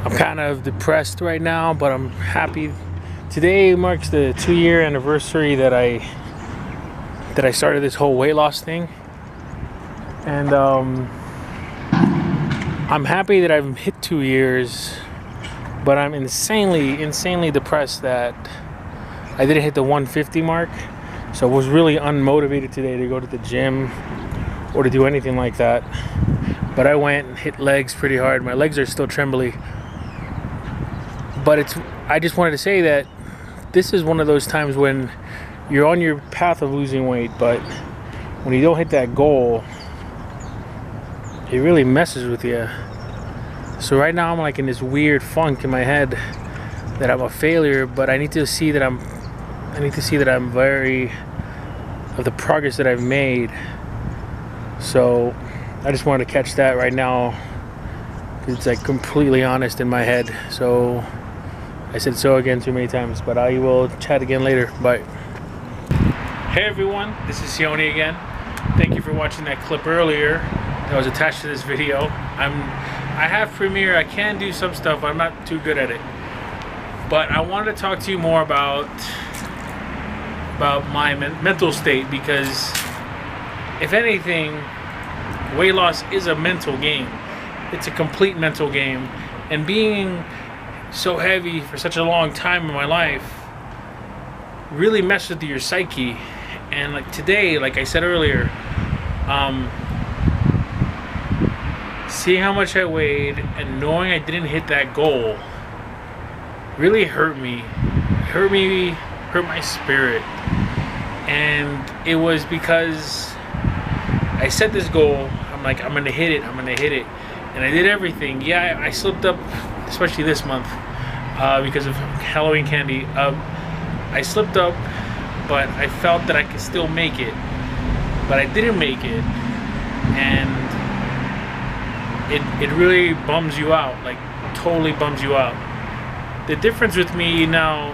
I'm kind of depressed right now, but I'm happy. Today marks the 2-year anniversary that I started this whole weight loss thing, and I'm happy that I've hit 2 years, but I'm insanely depressed that I didn't hit the 150 mark. So I was really unmotivated today to go to the gym or to do anything like that. But I went and hit legs pretty hard. My legs are still trembly. But I just wanted to say that this is one of those times when you're on your path of losing weight, but when you don't hit that goal, it really messes with you. So right now I'm like in this weird funk in my head that I'm a failure, but I need to see that I'm very of the progress that I've made. So I just wanted to catch that right now, because it's like completely honest in my head. So I said so again too many times, but I will chat again later. Bye. Hey everyone, this is Sione again. Thank you for watching that clip earlier that was attached to this video. I have Premiere. I can do some stuff, but I'm not too good at it. But I wanted to talk to you more about my mental state, because if anything, weight loss is a mental game. It's a complete mental game, and being so heavy for such a long time in my life really messes with your psyche. And like today, like I said earlier, seeing how much I weighed and knowing I didn't hit that goal really hurt me. Hurt my spirit. And it was because I set this goal. I'm like, I'm gonna hit it, and I did everything. Yeah, I slipped up, especially this month, because of Halloween candy. I slipped up, but I felt that I could still make it, but I didn't make it, and it really bums you out, like totally bums you out. The difference with me now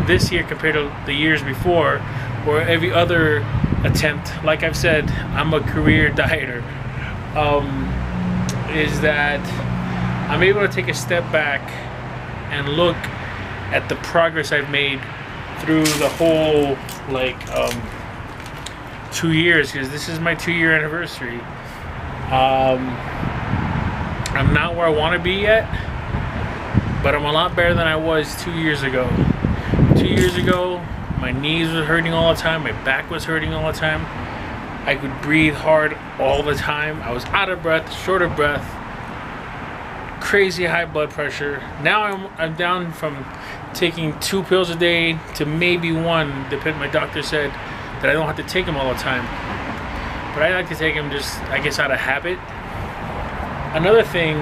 this year compared to the years before, or every other attempt, like I've said, I'm a career dieter, is that I'm able to take a step back and look at the progress I've made through the whole 2 years, because this is my 2-year anniversary. I'm not where I want to be yet, but I'm a lot better than I was 2 years ago. 2 years ago, my knees were hurting all the time, my back was hurting all the time. I could breathe hard all the time. I was out of breath, short of breath, crazy high blood pressure. Now I'm down from taking 2 pills a day to maybe 1, depending. My doctor said that I don't have to take them all the time, but I like to take them just, I guess, out of habit. Another thing,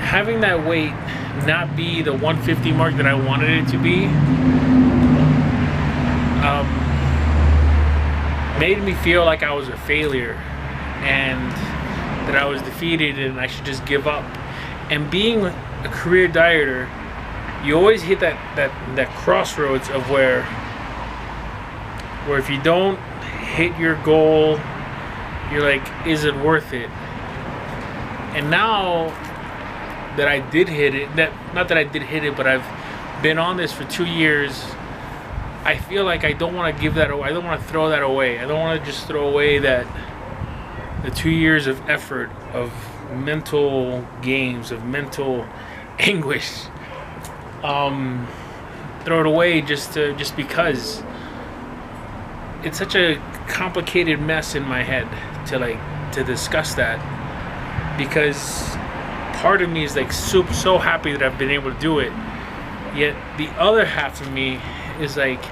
having that weight not be the 150 mark that I wanted it to be, made me feel like I was a failure and that I was defeated and I should just give up. And being a career dieter, you always hit that crossroads of where if you don't hit your goal, you're like, is it worth it? And now that I did hit it, not that I did hit it, but I've been on this for 2 years, I feel like I don't want to give that away. I don't want to throw that away. I don't want to just throw away the 2 years of effort, of mental games, of mental anguish. Throw it away just because it's such a complicated mess in my head to discuss that, because part of me is like so happy that I've been able to do it, yet the other half of me is like,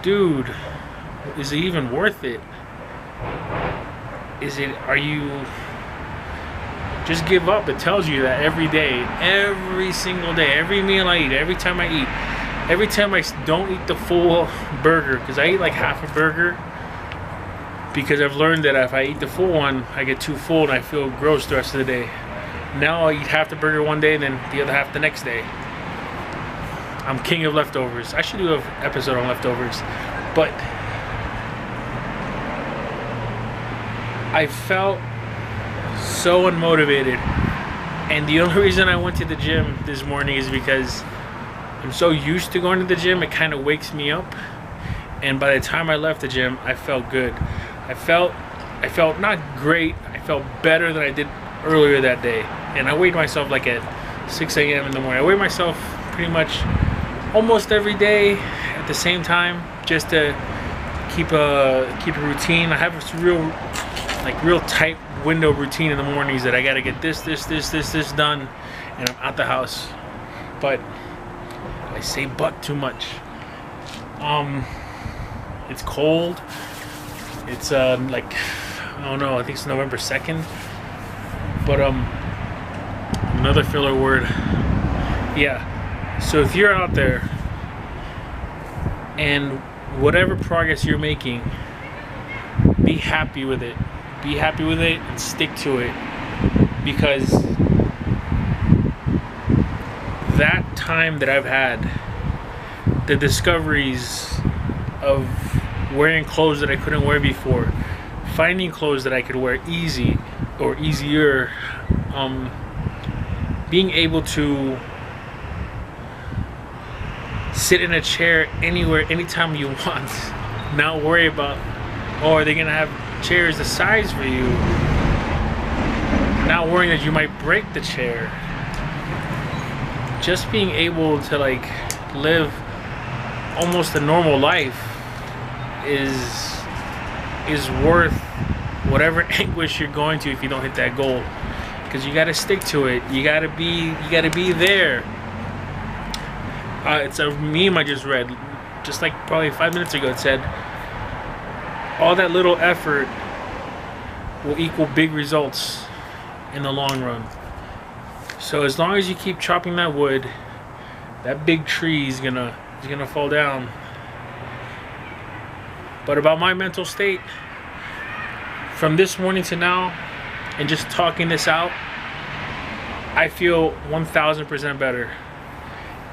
dude, is it even worth it? Are you just give up? It tells you that every day, every single day, every meal I eat, every time I eat, every time I don't eat the full burger, because I eat like half a burger, because I've learned that if I eat the full one, I get too full and I feel gross the rest of the day. Now I eat half the burger one day and then the other half the next day. I'm king of leftovers. I should do an episode on leftovers. But I felt so unmotivated. And the only reason I went to the gym this morning is because I'm so used to going to the gym, it kind of wakes me up. And by the time I left the gym, I felt good. I felt not great, I felt better than I did earlier that day. And I weighed myself like at 6 a.m. in the morning. I weigh myself pretty much almost every day at the same time, just to keep a routine. I have this real tight window routine in the mornings that I gotta get this done, and I'm out the house. But I say "but" too much. It's cold. It's like, I don't know, I think it's November 2nd. But another filler word. Yeah. So if you're out there and whatever progress you're making, be happy with it. Be happy with it and stick to it, because that time that I've had, the discoveries of wearing clothes that I couldn't wear before, finding clothes that I could wear easy or easier, being able to sit in a chair anywhere, anytime you want, not worry about, oh, are they gonna have chairs the size for you, not worrying that you might break the chair. Just being able to like live almost a normal life is worth whatever anguish you're going to if you don't hit that goal, because you got to stick to it. You got to be there. It's a meme I just read, just like probably 5 minutes ago. It said, all that little effort will equal big results in the long run. So as long as you keep chopping that wood, that big tree is gonna fall down. But about my mental state, from this morning to now, and just talking this out, I feel 1000% better.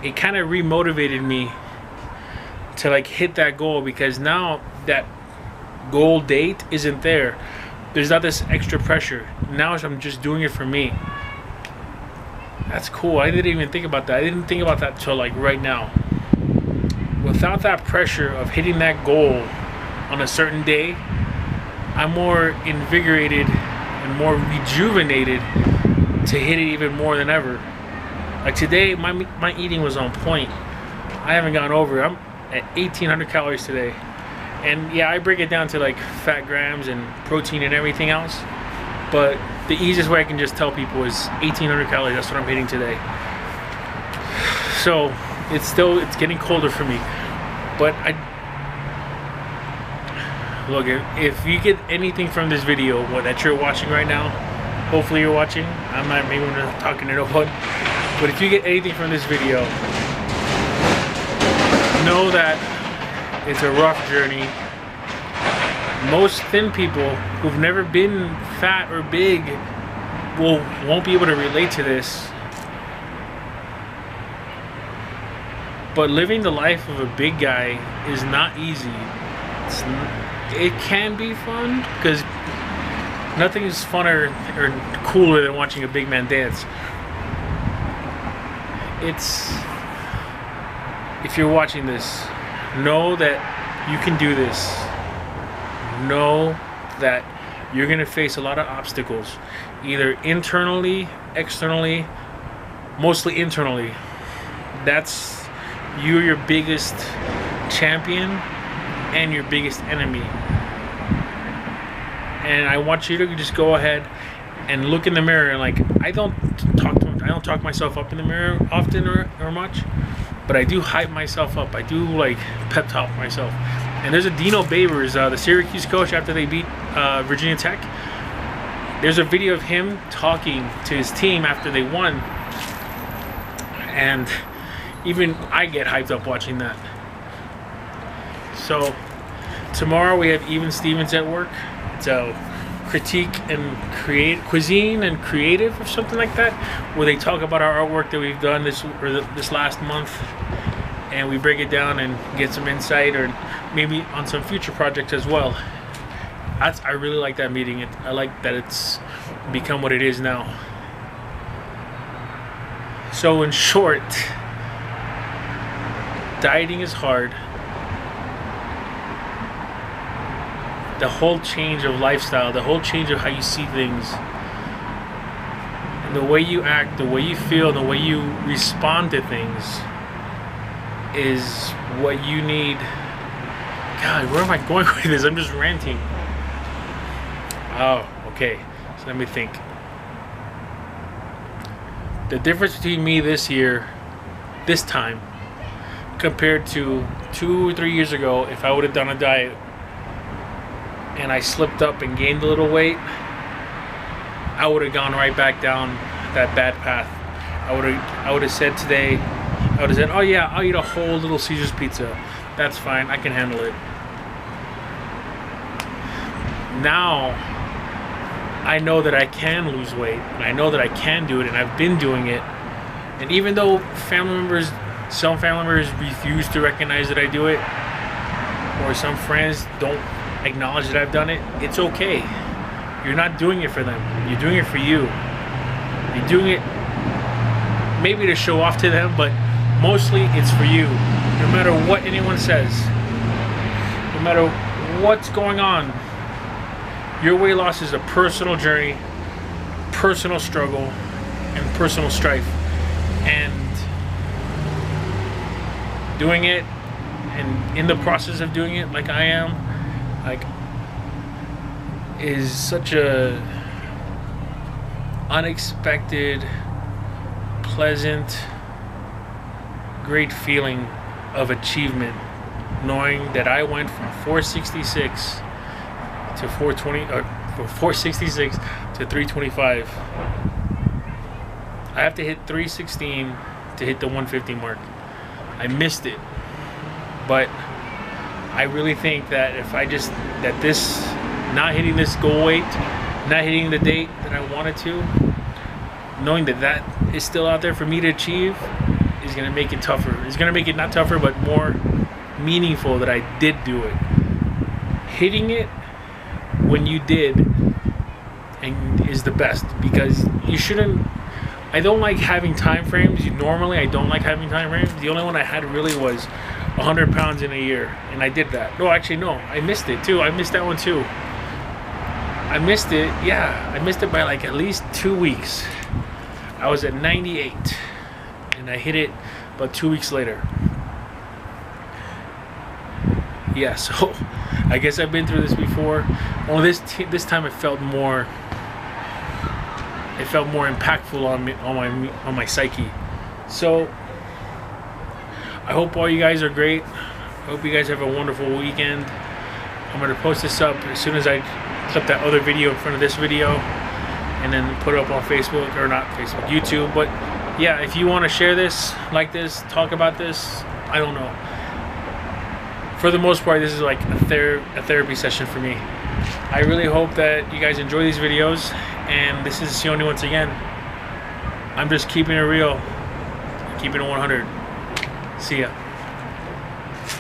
It kind of remotivated me to like hit that goal, because now that goal date isn't there. There's not this extra pressure. Now I'm just doing it for me. That's cool. I didn't even think about that. I didn't think about that till like right now. Without that pressure of hitting that goal on a certain day, I'm more invigorated and more rejuvenated to hit it even more than ever. Like today, my eating was on point. I haven't gone over. I'm at 1,800 calories today. And yeah, I break it down to like fat grams and protein and everything else. But the easiest way I can just tell people is 1,800 calories. That's what I'm hitting today. So it's getting colder for me. But look, if you get anything from this video, that you're watching right now, hopefully you're watching. I'm not talking to no one. But if you get anything from this video, know that it's a rough journey. Most thin people who've never been fat or big won't be able to relate to this. But living the life of a big guy is not easy. It can be fun, because nothing is funner or cooler than watching a big man dance. If you're watching this, know that you can do this. Know that you're gonna face a lot of obstacles, either internally, externally, mostly internally. That's your biggest champion and your biggest enemy. And I want you to just go ahead and look in the mirror, and like, I don't talk myself up in the mirror often or much, but I do hype myself up. I do like pep talk myself. And there's a Dino Babers, the Syracuse coach, after they beat Virginia Tech. There's a video of him talking to his team after they won, and even I get hyped up watching that. So tomorrow we have Even Stevens at work. It's a critique and cuisine and creative or something like that, where they talk about our artwork that we've done this last month, and we break it down and get some insight, or maybe on some future projects as well. I really like that meeting. I like that it's become what it is now. So in short, dieting is hard. The whole change of lifestyle, the whole change of how you see things, and the way you act, the way you feel, the way you respond to things is what you need. God, where am I going with this? I'm just ranting. Oh, okay. So let me think. The difference between me this time, compared to 2 or 3 years ago, if I would have done a diet and I slipped up and gained a little weight, I would have gone right back down that bad path. I would have said today, I would have said, oh yeah, I'll eat a whole Little Caesars pizza. That's fine, I can handle it. Now, I know that I can lose weight, and I know that I can do it, and I've been doing it. And even though some family members refuse to recognize that I do it, or some friends don't acknowledge that I've done it, it's okay. You're not doing it for them. You're doing it for you. You're doing it maybe to show off to them, but mostly it's for you. No matter what anyone says, no matter what's going on, your weight loss is a personal journey, personal struggle, and personal strife. And doing it, and in the process of doing it like I am, like, is such a unexpected, pleasant, great feeling of achievement, knowing that I went from 466 to 420, or from 466 to 325. I have to hit 316 to hit the 150 mark. I missed it, but I really think that if I just, that this, not hitting this goal weight, not hitting the date that I wanted to, knowing that that is still out there for me to achieve, is going to make it tougher. It's going to make it not tougher, but more meaningful that I did do it. Hitting it when you did and is the best, because you shouldn't. I don't like having time frames. Normally I don't like having time frames. The only one I had really was 100 pounds in a year, and I did that. No, actually no, I missed it too. I missed that one too. I missed it, yeah, I missed it by like at least 2 weeks. I was at 98 and I hit it about 2 weeks later. Yeah, so I guess I've been through this before. Only this time it felt more impactful on my psyche. So I hope all you guys are great. I hope you guys have a wonderful weekend. I'm gonna post this up as soon as I clip that other video in front of this video, and then put it up on Facebook, or not Facebook, YouTube. But yeah, if you want to share this, like this, talk about this, I don't know. For the most part, this is like a therapy session for me. I really hope that you guys enjoy these videos, and this is Sione once again. I'm just keeping it real, keeping it 100. See ya.